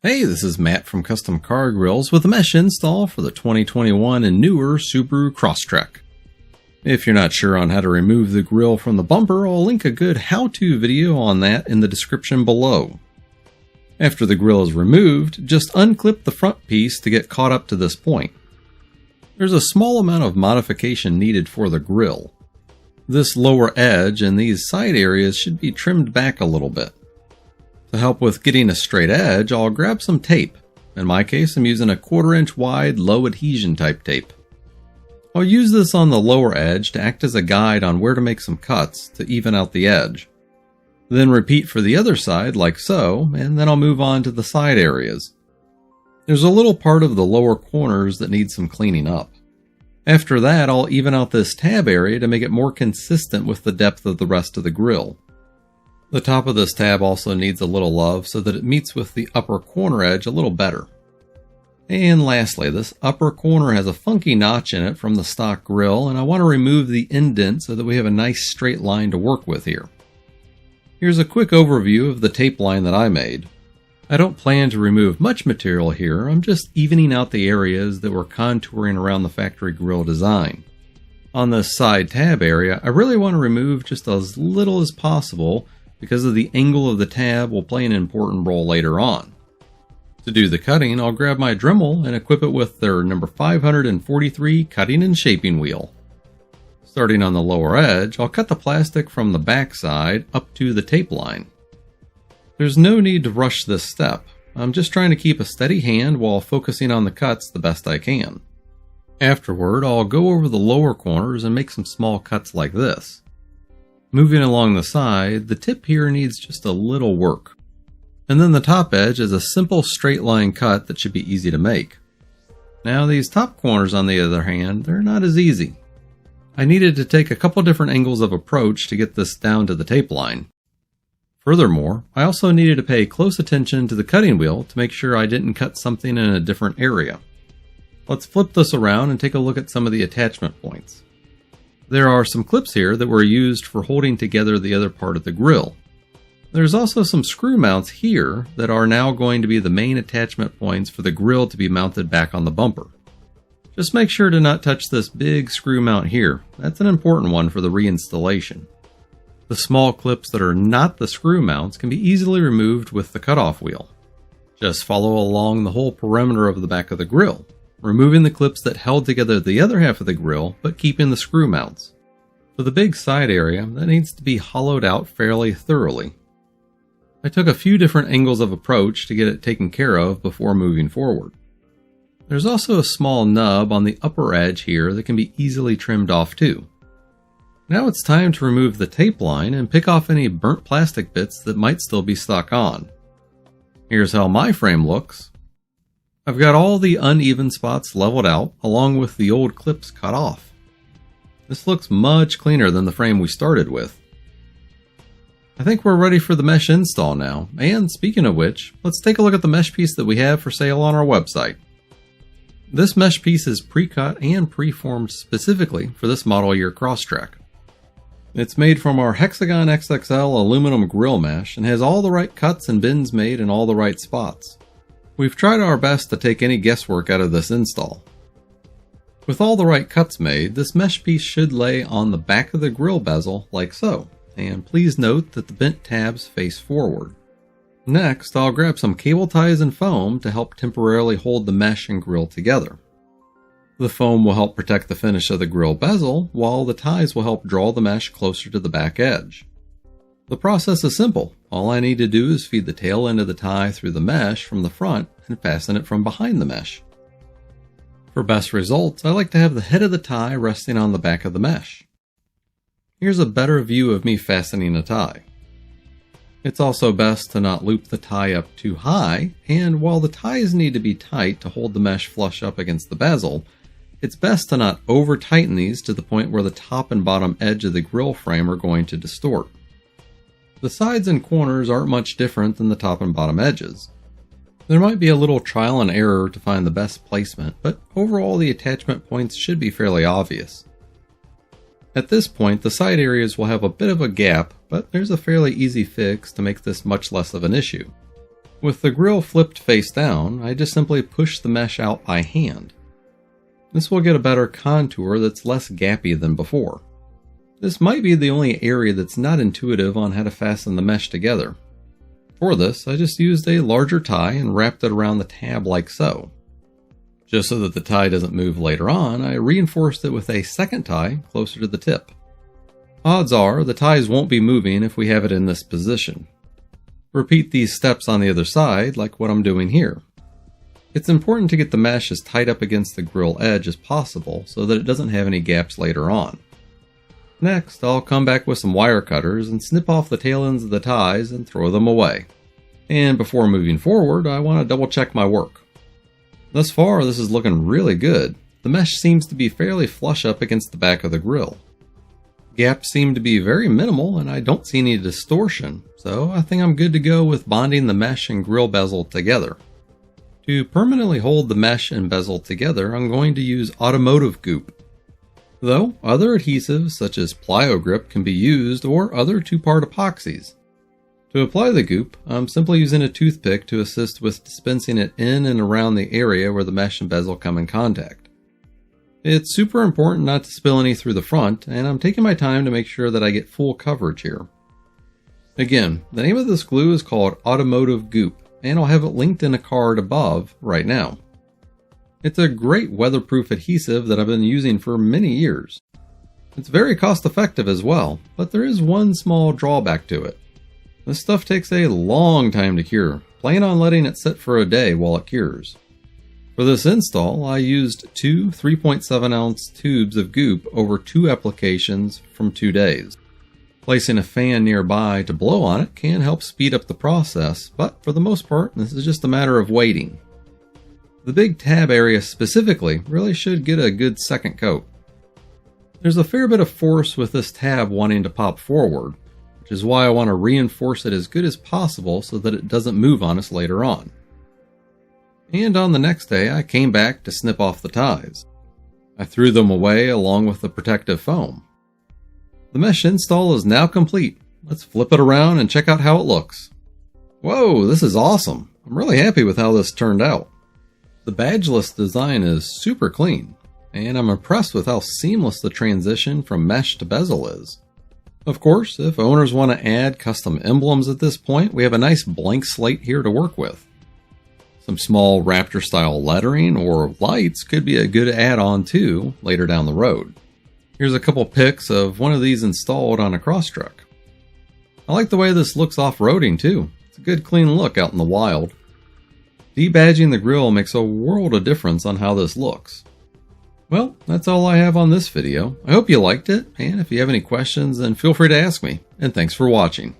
Hey, this is Matt from Custom Car Grills with a mesh install for the 2021 and newer Subaru Crosstrek. If you're not sure on how to remove the grille from the bumper, I'll link a good how-to video on that in the description below. After the grille is removed, just unclip the front piece to get caught up to this point. There's a small amount of modification needed for the grille. This lower edge and these side areas should be trimmed back a little bit. To help with getting a straight edge, I'll grab some tape. In my case, I'm using a 1/4 inch wide low adhesion type tape. I'll use this on the lower edge to act as a guide on where to make some cuts to even out the edge. Then repeat for the other side like so, and then I'll move on to the side areas. There's a little part of the lower corners that needs some cleaning up. After that, I'll even out this tab area to make it more consistent with the depth of the rest of the grille. The top of this tab also needs a little love so that it meets with the upper corner edge a little better. And lastly, this upper corner has a funky notch in it from the stock grille, and I want to remove the indent so that we have a nice straight line to work with here. Here's a quick overview of the tape line that I made. I don't plan to remove much material here, I'm just evening out the areas that we're contouring around the factory grille design. On this side tab area, I really want to remove just as little as possible because of the angle of the tab will play an important role later on. To do the cutting, I'll grab my Dremel and equip it with their number 543 cutting and shaping wheel. Starting on the lower edge, I'll cut the plastic from the back side up to the tape line. There's no need to rush this step. I'm just trying to keep a steady hand while focusing on the cuts the best I can. Afterward, I'll go over the lower corners and make some small cuts like this. Moving along the side, the tip here needs just a little work. And then the top edge is a simple straight line cut that should be easy to make. Now these top corners on the other hand, they're not as easy. I needed to take a couple different angles of approach to get this down to the tape line. Furthermore, I also needed to pay close attention to the cutting wheel to make sure I didn't cut something in a different area. Let's flip this around and take a look at some of the attachment points. There are some clips here that were used for holding together the other part of the grille. There's also some screw mounts here that are now going to be the main attachment points for the grille to be mounted back on the bumper. Just make sure to not touch this big screw mount here. That's an important one for the reinstallation. The small clips that are not the screw mounts can be easily removed with the cutoff wheel. Just follow along the whole perimeter of the back of the grille, removing the clips that held together the other half of the grille, but keeping the screw mounts. For the big side area, that needs to be hollowed out fairly thoroughly. I took a few different angles of approach to get it taken care of before moving forward. There's also a small nub on the upper edge here that can be easily trimmed off too. Now it's time to remove the tape line and pick off any burnt plastic bits that might still be stuck on. Here's how my frame looks. I've got all the uneven spots leveled out, along with the old clips cut off. This looks much cleaner than the frame we started with. I think we're ready for the mesh install now, and speaking of which, let's take a look at the mesh piece that we have for sale on our website. This mesh piece is pre-cut and pre-formed specifically for this model year Crosstrek. It's made from our Hexagon XXL aluminum grill mesh and has all the right cuts and bends made in all the right spots. We've tried our best to take any guesswork out of this install. With all the right cuts made, this mesh piece should lay on the back of the grill bezel like so, and please note that the bent tabs face forward. Next, I'll grab some cable ties and foam to help temporarily hold the mesh and grill together. The foam will help protect the finish of the grill bezel, while the ties will help draw the mesh closer to the back edge. The process is simple. All I need to do is feed the tail end of the tie through the mesh from the front and fasten it from behind the mesh. For best results, I like to have the head of the tie resting on the back of the mesh. Here's a better view of me fastening a tie. It's also best to not loop the tie up too high, and while the ties need to be tight to hold the mesh flush up against the bezel, it's best to not over tighten these to the point where the top and bottom edge of the grill frame are going to distort. The sides and corners aren't much different than the top and bottom edges. There might be a little trial and error to find the best placement, but overall the attachment points should be fairly obvious. At this point, the side areas will have a bit of a gap, but there's a fairly easy fix to make this much less of an issue. With the grill flipped face down, I just simply push the mesh out by hand. This will get a better contour that's less gappy than before. This might be the only area that's not intuitive on how to fasten the mesh together. For this, I just used a larger tie and wrapped it around the tab like so. Just so that the tie doesn't move later on, I reinforced it with a second tie closer to the tip. Odds are the ties won't be moving if we have it in this position. Repeat these steps on the other side like what I'm doing here. It's important to get the mesh as tight up against the grill edge as possible so that it doesn't have any gaps later on. Next, I'll come back with some wire cutters and snip off the tail ends of the ties and throw them away. And before moving forward, I want to double check my work. Thus far, this is looking really good. The mesh seems to be fairly flush up against the back of the grill. Gaps seem to be very minimal and I don't see any distortion, so I think I'm good to go with bonding the mesh and grill bezel together. To permanently hold the mesh and bezel together, I'm going to use automotive goop. Though other adhesives such as plyo grip can be used or other two-part epoxies. To apply the goop, I'm simply using a toothpick to assist with dispensing it in and around the area where the mesh and bezel come in contact. It's super important not to spill any through the front, and I'm taking my time to make sure that I get full coverage here. Again, the name of this glue is called Automotive Goop, and I'll have it linked in a card above right now. It's a great weatherproof adhesive that I've been using for many years. It's very cost effective as well, but there is one small drawback to it. This stuff takes a long time to cure. Plan on letting it sit for a day while it cures. For this install, I used two 3.7 ounce tubes of goop over 2 applications from 2 days. Placing a fan nearby to blow on it can help speed up the process, but for the most part, this is just a matter of waiting. The big tab area specifically really should get a good second coat. There's a fair bit of force with this tab wanting to pop forward, which is why I want to reinforce it as good as possible so that it doesn't move on us later on. And on the next day, I came back to snip off the ties. I threw them away along with the protective foam. The mesh install is now complete. Let's flip it around and check out how it looks. Whoa, this is awesome. I'm really happy with how this turned out. The badgeless design is super clean, and I'm impressed with how seamless the transition from mesh to bezel is. Of course, if owners want to add custom emblems at this point, we have a nice blank slate here to work with. Some small Raptor style lettering or lights could be a good add-on too later down the road. Here's a couple pics of one of these installed on a Crosstrek. I like the way this looks off-roading too. It's a good clean look out in the wild. Debadging the grill makes a world of difference on how this looks. Well, that's all I have on this video. I hope you liked it, and if you have any questions, then feel free to ask me, and thanks for watching.